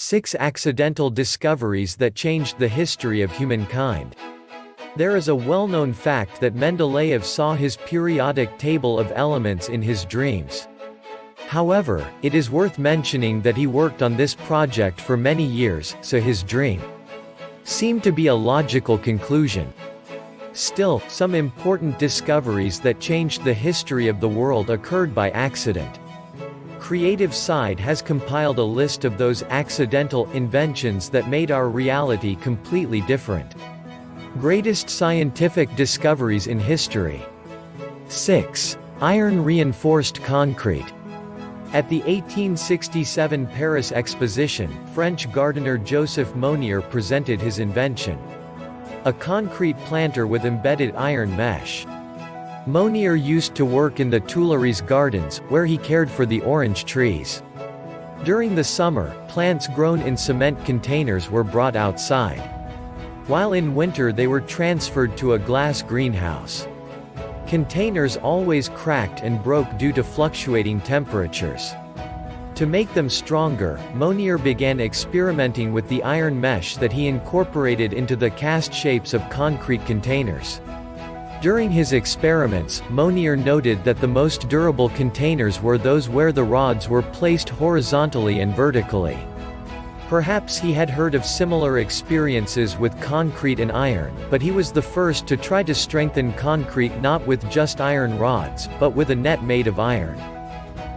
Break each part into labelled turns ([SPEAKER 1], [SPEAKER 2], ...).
[SPEAKER 1] 6 accidental discoveries that changed the history of humankind. There is a well-known fact that Mendeleev saw his periodic table of elements in his dreams. However, it is worth mentioning that he worked on this project for many years, so his dream seemed to be a logical conclusion. Still, some important discoveries that changed the history of the world occurred by accident. Creative Side has compiled a list of those accidental inventions that made our reality completely different. Greatest scientific discoveries in history. 6. Iron-reinforced concrete. At the 1867 Paris Exposition, French gardener Joseph Monnier presented his invention: a concrete planter with embedded iron mesh. Monnier used to work in the Tuileries Gardens, where he cared for the orange trees. During the summer, plants grown in cement containers were brought outside. While in winter they were transferred to a glass greenhouse. Containers always cracked and broke due to fluctuating temperatures. To make them stronger, Monnier began experimenting with the iron mesh that he incorporated into the cast shapes of concrete containers. During his experiments, Monnier noted that the most durable containers were those where the rods were placed horizontally and vertically. Perhaps he had heard of similar experiences with concrete and iron, but he was the first to try to strengthen concrete not with just iron rods, but with a net made of iron.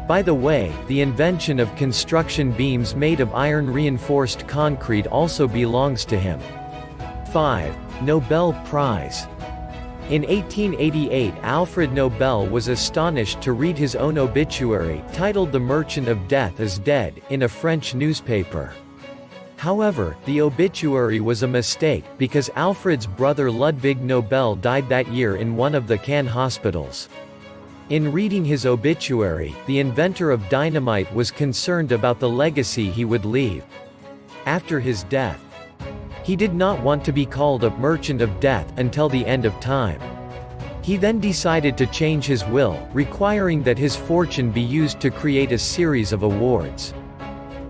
[SPEAKER 1] By the way, the invention of construction beams made of iron-reinforced concrete also belongs to him. 5. Nobel Prize. In 1888, Alfred Nobel was astonished to read his own obituary, titled "The Merchant of Death is Dead," in a French newspaper. However, the obituary was a mistake, because Alfred's brother Ludwig Nobel died that year in one of the Cannes hospitals. In reading his obituary, the inventor of dynamite was concerned about the legacy he would leave after his death. He did not want to be called a merchant of death until the end of time. He then decided to change his will, requiring that his fortune be used to create a series of awards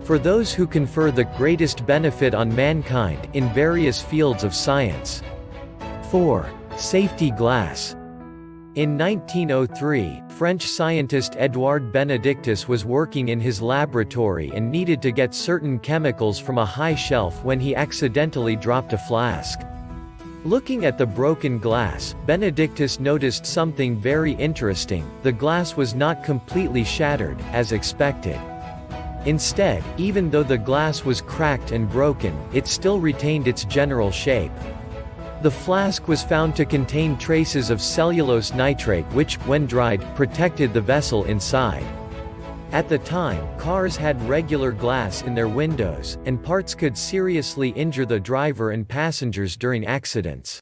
[SPEAKER 1] for those who confer the greatest benefit on mankind, in various fields of science. 4. Safety glass. In 1903, French scientist Édouard Benedictus was working in his laboratory and needed to get certain chemicals from a high shelf when he accidentally dropped a flask. Looking at the broken glass, Benedictus noticed something very interesting: the glass was not completely shattered, as expected. Instead, even though the glass was cracked and broken, it still retained its general shape. The flask was found to contain traces of cellulose nitrate which, when dried, protected the vessel inside. At the time, cars had regular glass in their windows, and parts could seriously injure the driver and passengers during accidents.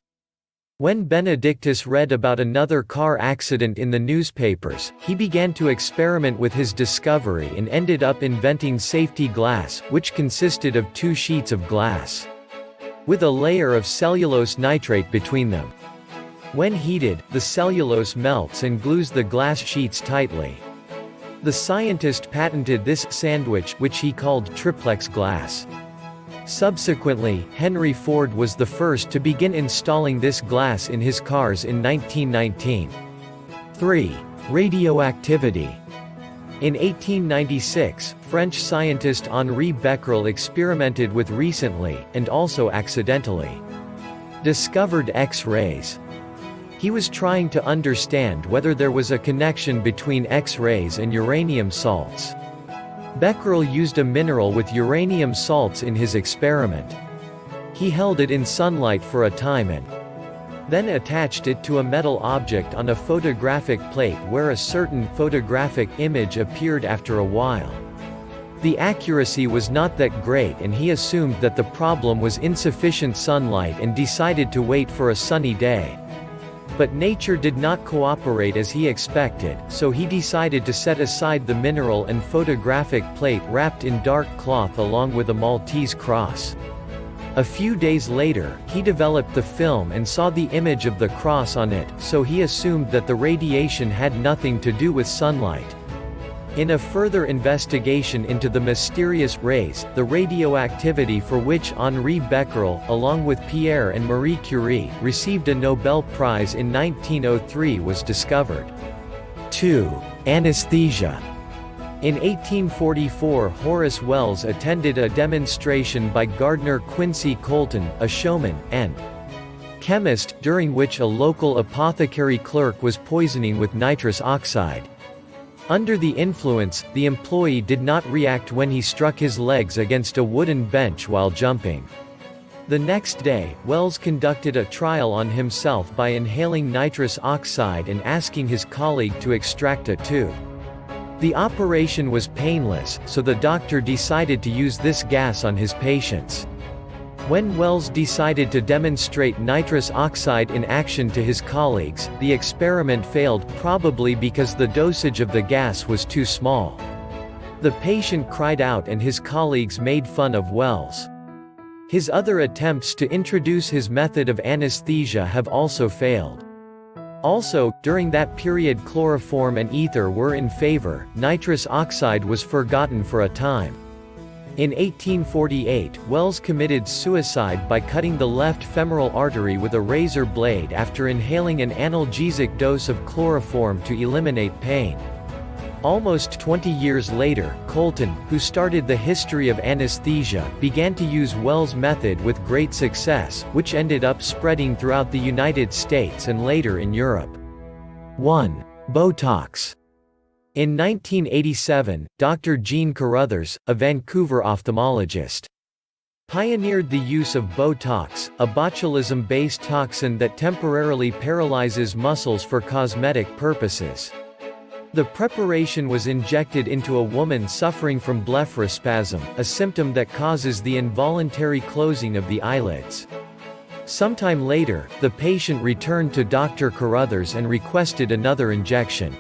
[SPEAKER 1] When Benedictus read about another car accident in the newspapers, he began to experiment with his discovery and ended up inventing safety glass, which consisted of 2 sheets of glass with a layer of cellulose nitrate between them. When heated, the cellulose melts and glues the glass sheets tightly. The scientist patented this sandwich, which he called triplex glass. Subsequently, Henry Ford was the first to begin installing this glass in his cars in 1919. 3. Radioactivity. In 1896, French scientist Henri Becquerel experimented with recently, and also accidentally, discovered X-rays. He was trying to understand whether there was a connection between X-rays and uranium salts. Becquerel used a mineral with uranium salts in his experiment. He held it in sunlight for a time and then attached it to a metal object on a photographic plate where a certain photographic image appeared after a while. The accuracy was not that great and he assumed that the problem was insufficient sunlight and decided to wait for a sunny day. But nature did not cooperate as he expected, so he decided to set aside the mineral and photographic plate wrapped in dark cloth along with a Maltese cross. A few days later, he developed the film and saw the image of the cross on it, so he assumed that the radiation had nothing to do with sunlight. In a further investigation into the mysterious rays, the radioactivity for which Henri Becquerel, along with Pierre and Marie Curie, received a Nobel Prize in 1903 was discovered. 2. Anesthesia. In 1844 Horace Wells attended a demonstration by Gardner Quincy Colton, a showman, and chemist, during which a local apothecary clerk was poisoning with nitrous oxide. Under the influence, the employee did not react when he struck his legs against a wooden bench while jumping. The next day, Wells conducted a trial on himself by inhaling nitrous oxide and asking his colleague to extract a tooth. The operation was painless, so the doctor decided to use this gas on his patients. When Wells decided to demonstrate nitrous oxide in action to his colleagues, the experiment failed, probably because the dosage of the gas was too small. The patient cried out and his colleagues made fun of Wells. His other attempts to introduce his method of anesthesia have also failed. Also, during that period chloroform and ether were in favor, nitrous oxide was forgotten for a time. In 1848, Wells committed suicide by cutting the left femoral artery with a razor blade after inhaling an analgesic dose of chloroform to eliminate pain. Almost 20 years later, Colton, who started the history of anesthesia, began to use Wells' method with great success, which ended up spreading throughout the United States and later in Europe. 1. Botox. In 1987, Dr. Jean Carruthers, a Vancouver ophthalmologist, pioneered the use of Botox, a botulism-based toxin that temporarily paralyzes muscles for cosmetic purposes. The preparation was injected into a woman suffering from blepharospasm, a symptom that causes the involuntary closing of the eyelids. Sometime later, the patient returned to Dr. Carruthers and requested another injection.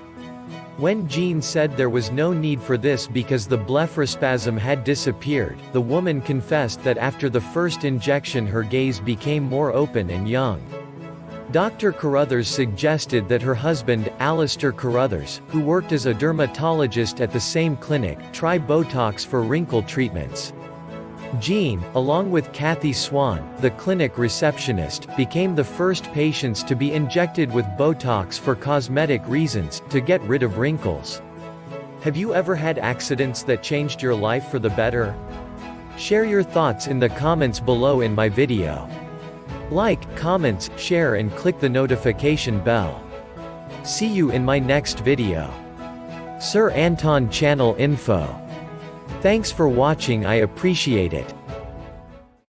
[SPEAKER 1] When Jean said there was no need for this because the blepharospasm had disappeared, the woman confessed that after the first injection her gaze became more open and young. Dr. Carruthers suggested that her husband, Alistair Carruthers, who worked as a dermatologist at the same clinic, try Botox for wrinkle treatments. Jean, along with Kathy Swan, the clinic receptionist, became the first patients to be injected with Botox for cosmetic reasons, to get rid of wrinkles. Have you ever had accidents that changed your life for the better? Share your thoughts in the comments below in my video. Like, comments, share and click the notification bell. See you in my next video. Sir Anton Channel.Info. Thanks for watching, I appreciate it.